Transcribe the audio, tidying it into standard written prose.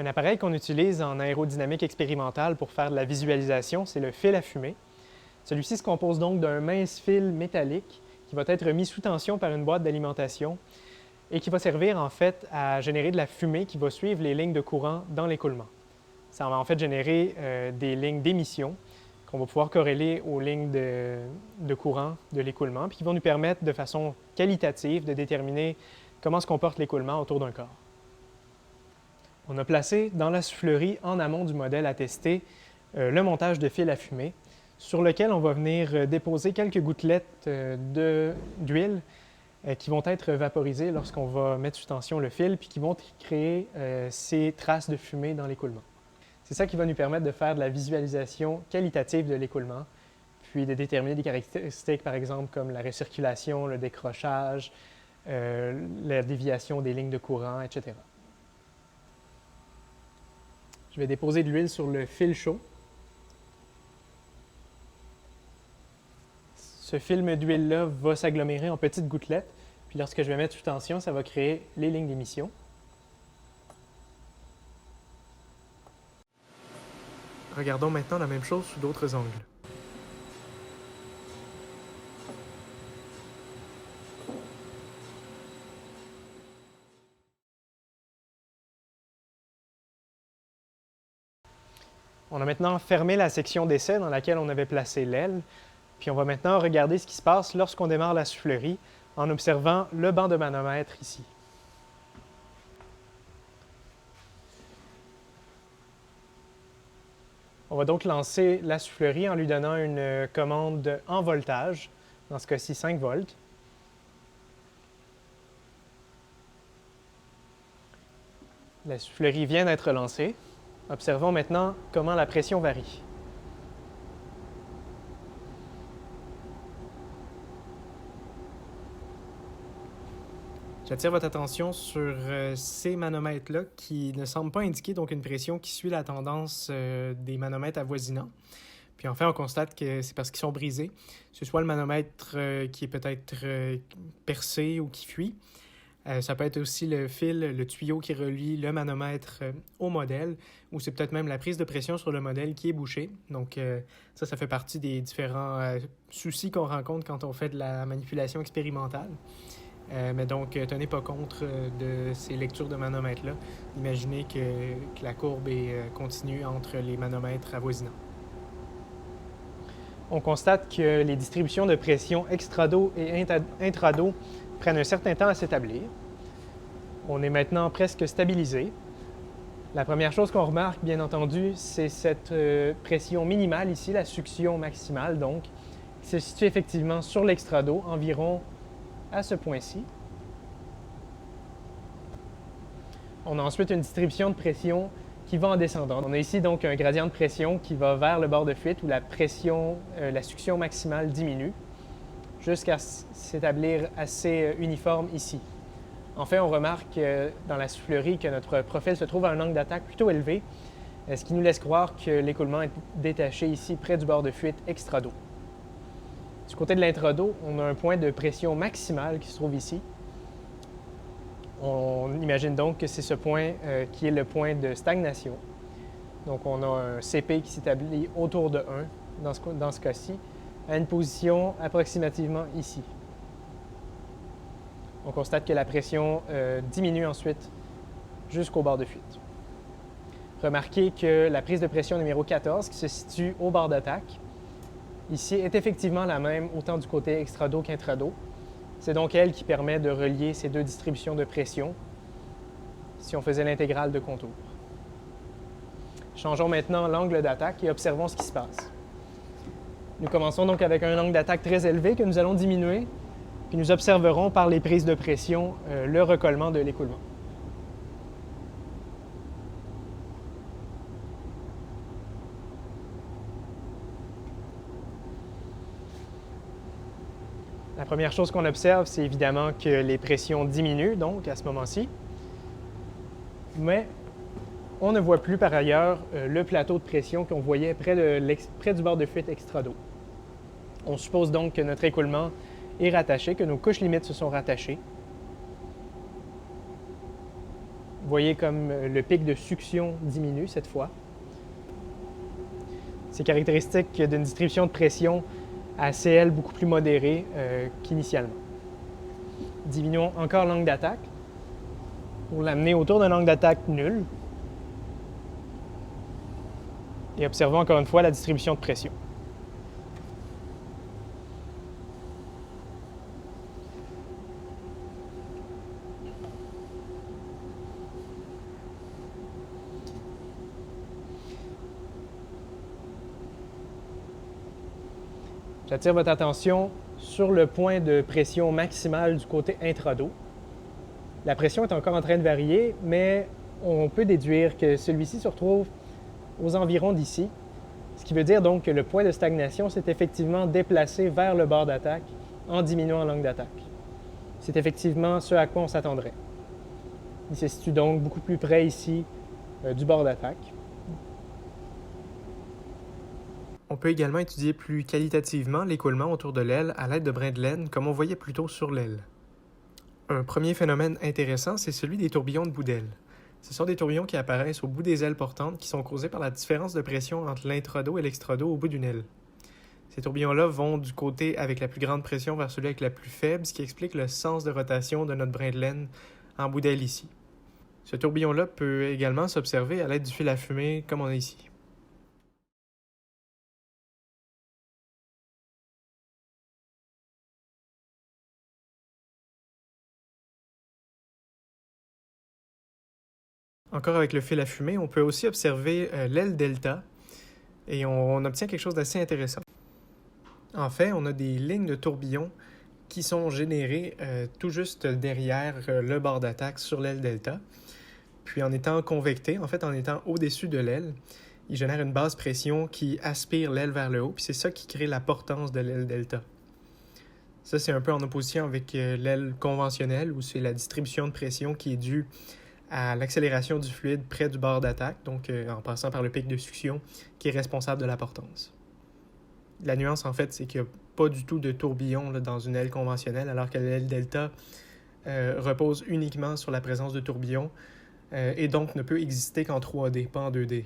Un appareil qu'on utilise en aérodynamique expérimentale pour faire de la visualisation, c'est le fil à fumée. Celui-ci se compose donc d'un mince fil métallique qui va être mis sous tension par une boîte d'alimentation et qui va servir en fait à générer de la fumée qui va suivre les lignes de courant dans l'écoulement. Ça va en fait générer des lignes d'émission qu'on va pouvoir corréler aux lignes de courant de l'écoulement, puis qui vont nous permettre de façon qualitative de déterminer comment se comporte l'écoulement autour d'un corps. On a placé dans la soufflerie, en amont du modèle à tester, le montage de fil à fumée, sur lequel on va venir déposer quelques gouttelettes d'huile qui vont être vaporisées lorsqu'on va mettre sous tension le fil, puis qui vont créer ces traces de fumée dans l'écoulement. C'est ça qui va nous permettre de faire de la visualisation qualitative de l'écoulement, puis de déterminer des caractéristiques, par exemple, comme la recirculation, le décrochage, la déviation des lignes de courant, etc. Je vais déposer de l'huile sur le fil chaud. Ce film d'huile-là va s'agglomérer en petites gouttelettes, puis lorsque je vais mettre sous tension, ça va créer les lignes d'émission. Regardons maintenant la même chose sous d'autres angles. On a maintenant fermé la section d'essai dans laquelle on avait placé l'aile, puis on va maintenant regarder ce qui se passe lorsqu'on démarre la soufflerie en observant le banc de manomètre ici. On va donc lancer la soufflerie en lui donnant une commande en voltage, dans ce cas-ci 5 volts. La soufflerie vient d'être lancée. Observons maintenant comment la pression varie. J'attire votre attention sur ces manomètres-là qui ne semblent pas indiquer donc une pression qui suit la tendance des manomètres avoisinants. Puis en fait, on constate que c'est parce qu'ils sont brisés. Que ce soit le manomètre qui est peut-être percé ou qui fuit. Ça peut être aussi le fil, le tuyau qui relie le manomètre au modèle, ou c'est peut-être même la prise de pression sur le modèle qui est bouchée. Donc ça fait partie des différents soucis qu'on rencontre quand on fait de la manipulation expérimentale. Mais donc, tenez pas compte de ces lectures de manomètres-là. Imaginez que la courbe est continue entre les manomètres avoisinants. On constate que les distributions de pression extrado et intrado prennent un certain temps à s'établir. On est maintenant presque stabilisé. La première chose qu'on remarque, bien entendu, c'est cette pression minimale ici, la succion maximale, donc, qui se situe effectivement sur l'extrado, environ à ce point-ci. On a ensuite une distribution de pression qui va en descendant. On a ici donc un gradient de pression qui va vers le bord de fuite où la pression, la succion maximale diminue jusqu'à s'établir assez uniforme ici. En fait, on remarque dans la soufflerie que notre profil se trouve à un angle d'attaque plutôt élevé, ce qui nous laisse croire que l'écoulement est détaché ici près du bord de fuite extrado. Du côté de l'intrado, on a un point de pression maximale qui se trouve ici. On imagine donc que c'est ce point qui est le point de stagnation. Donc on a un CP qui s'établit autour de 1 dans ce cas-ci, à une position approximativement ici. On constate que la pression diminue ensuite jusqu'au bord de fuite. Remarquez que la prise de pression numéro 14, qui se situe au bord d'attaque, ici est effectivement la même autant du côté extrado qu'intrado. C'est donc elle qui permet de relier ces deux distributions de pression si on faisait l'intégrale de contour. Changeons maintenant l'angle d'attaque et observons ce qui se passe. Nous commençons donc avec un angle d'attaque très élevé que nous allons diminuer, puis nous observerons par les prises de pression le recollement de l'écoulement. La première chose qu'on observe, c'est évidemment que les pressions diminuent, donc, à ce moment-ci. Mais on ne voit plus, par ailleurs, le plateau de pression qu'on voyait près du bord de fuite extrado. On suppose donc que notre écoulement est rattaché, que nos couches limites se sont rattachées. voyez comme le pic de succion diminue cette fois. C'est caractéristique d'une distribution de pression à CL beaucoup plus modérée qu'initialement. Diminuons encore l'angle d'attaque pour l'amener autour d'un angle d'attaque nul. Et observons encore une fois la distribution de pression. J'attire votre attention sur le point de pression maximale du côté intrados. La pression est encore en train de varier, mais on peut déduire que celui-ci se retrouve aux environs d'ici, ce qui veut dire donc que le point de stagnation s'est effectivement déplacé vers le bord d'attaque en diminuant l'angle d'attaque. C'est effectivement ce à quoi on s'attendrait. Il se situe donc beaucoup plus près ici du bord d'attaque. On peut également étudier plus qualitativement l'écoulement autour de l'aile à l'aide de brins de laine, comme on voyait plus tôt sur l'aile. Un premier phénomène intéressant, c'est celui des tourbillons de bout d'aile. Ce sont des tourbillons qui apparaissent au bout des ailes portantes qui sont causés par la différence de pression entre l'intrados et l'extrados au bout d'une aile. Ces tourbillons-là vont du côté avec la plus grande pression vers celui avec la plus faible, ce qui explique le sens de rotation de notre brin de laine en bout d'aile ici. Ce tourbillon-là peut également s'observer à l'aide du fil à fumée comme on a ici. Encore avec le fil à fumée, on peut aussi observer l'aile delta et on obtient quelque chose d'assez intéressant. En fait, on a des lignes de tourbillons qui sont générées tout juste derrière le bord d'attaque sur l'aile delta. Puis en étant convectés, en fait en étant au-dessus de l'aile, il génère une basse pression qui aspire l'aile vers le haut, puis c'est ça qui crée la portance de l'aile delta. Ça, c'est un peu en opposition avec l'aile conventionnelle où c'est la distribution de pression qui est due à l'accélération du fluide près du bord d'attaque, donc en passant par le pic de succion qui est responsable de la portance. La nuance, en fait, c'est qu'il n'y a pas du tout de tourbillon là, dans une aile conventionnelle, alors que l'aile delta repose uniquement sur la présence de tourbillons et donc ne peut exister qu'en 3D, pas en 2D.